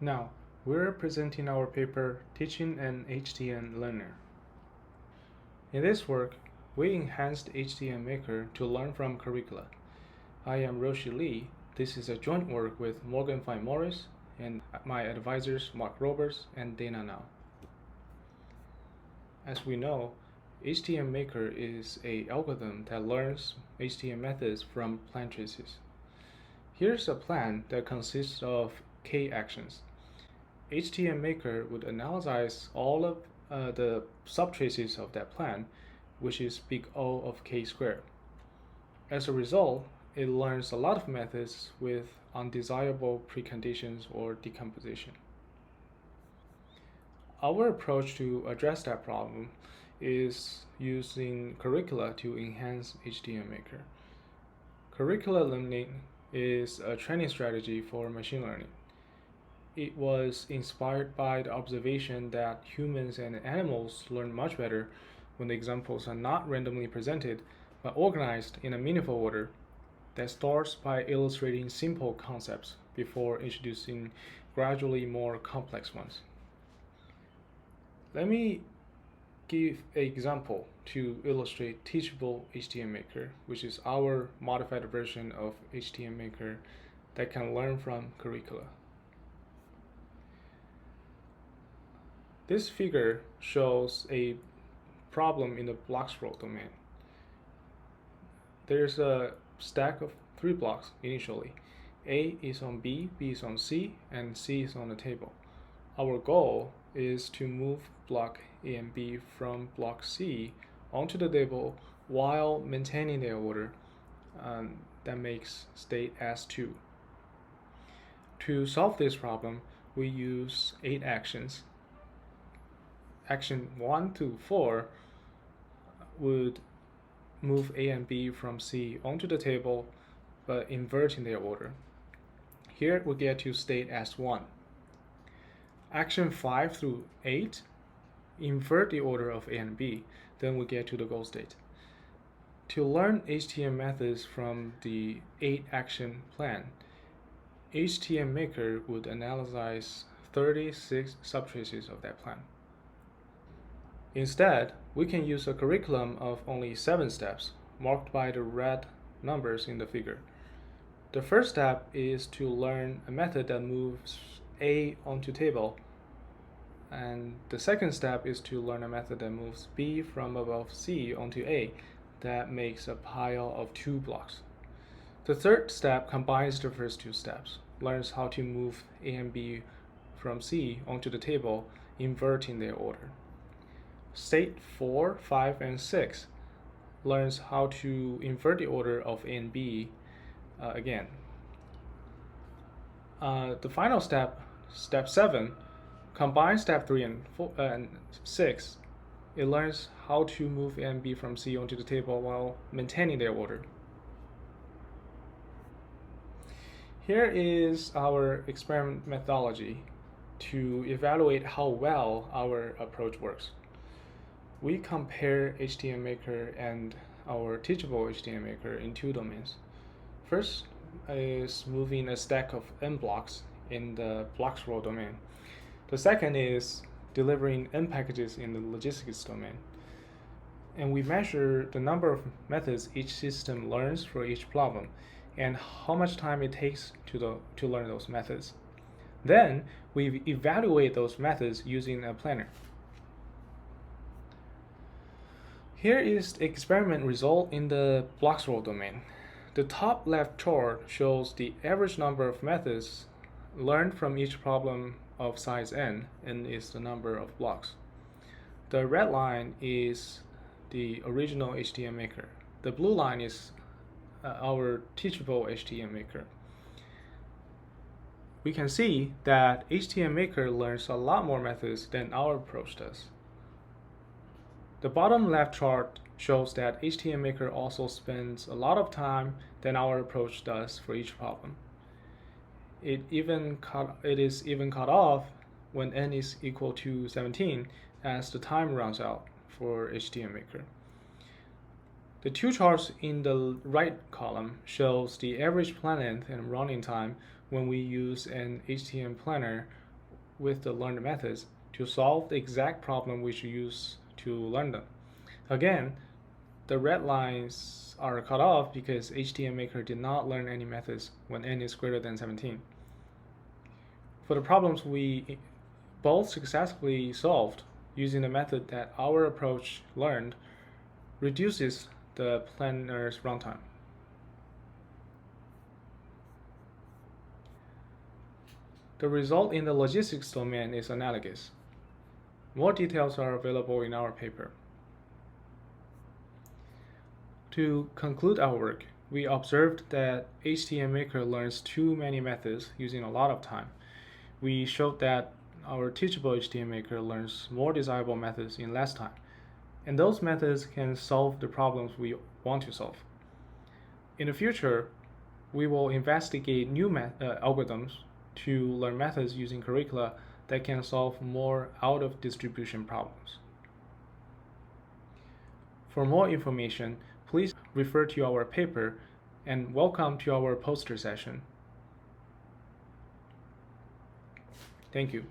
Now, we're presenting our paper Teaching an HTN Learner. In this work, we enhanced HTN Maker to learn from curricula. I am Ruoxi Li. This is a joint work with Morgan Fine Morris and my advisors Mark Roberts and Dana Nau. As we know, HTN Maker is an algorithm that learns HTN methods from plan traces. Here's a plan that consists of K actions. HTN Maker would analyze all of the subtraces of that plan, which is big O of K squared. As a result, it learns a lot of methods with undesirable preconditions or decomposition. Our approach to address that problem is using curricula to enhance HTN Maker. Curricular Limiting is a training strategy for machine learning. It was inspired by the observation that humans and animals learn much better when the examples are not randomly presented but organized in a meaningful order that starts by illustrating simple concepts before introducing gradually more complex ones. Let me give an example to illustrate teachable HTN Maker, which is our modified version of HTN Maker that can learn from curricula. This figure shows a problem in the blocks row domain. There's a stack of 3 blocks initially. A is on B, B is on C, and C is on the table. Our goal is to move block A and B from block C onto the table while maintaining their order. That makes state S2. To solve this problem, we use 8 actions. Action 1 to 4 would move A and B from C onto the table, but inverting their order. Here we get to state S1. Action 5 through 8 invert the order of A and B, then we get to the goal state. To learn HTN methods from the 8-action plan, HTN Maker would analyze 36 subtraces of that plan. Instead, we can use a curriculum of only 7 steps, marked by the red numbers in the figure. The first step is to learn a method that moves A onto table, and the second step is to learn a method that moves B from above C onto A. That makes a pile of 2 blocks. The third step combines the first 2 steps, learns how to move A and B from C onto the table, inverting their order. State 4, 5, and 6 learns how to invert the order of A and B again. The final step, step 7, combines step 3 and 6. It learns how to move A and B from C onto the table while maintaining their order. Here is our experiment methodology to evaluate how well our approach works. We compare HTN Maker and our teachable HTN Maker in 2 domains. First is moving a stack of n blocks in the blocks row domain. The second is delivering n packages in the logistics domain. And we measure the number of methods each system learns for each problem and how much time it takes to learn those methods. Then we evaluate those methods using a planner. Here is the experiment result in the blocks row domain. The top left chart shows the average number of methods learned from each problem of size n, and is the number of blocks. The red line is the original HTN Maker. The blue line is our teachable HTN Maker. We can see that HTN Maker learns a lot more methods than our approach does. The bottom left chart shows that HTN Maker also spends a lot of time than our approach does for each problem. It is even cut off when n is equal to 17 as the time runs out for HTN Maker. The 2 charts in the right column shows the average plan length and running time when we use an HTN planner with the learned methods to solve the exact problem we should use to learn them. Again, the red lines are cut off because HTN Maker did not learn any methods when n is greater than 17. For the problems we both successfully solved using the method that our approach learned, reduces the planner's runtime. The result in the logistics domain is analogous. More details are available in our paper. To conclude our work, we observed that HTN Maker learns too many methods using a lot of time. We showed that our teachable HTN Maker learns more desirable methods in less time, and those methods can solve the problems we want to solve. In the future, we will investigate new algorithms to learn methods using curricula that can solve more out-of-distribution problems. For more information, please refer to our paper and welcome to our poster session. Thank you.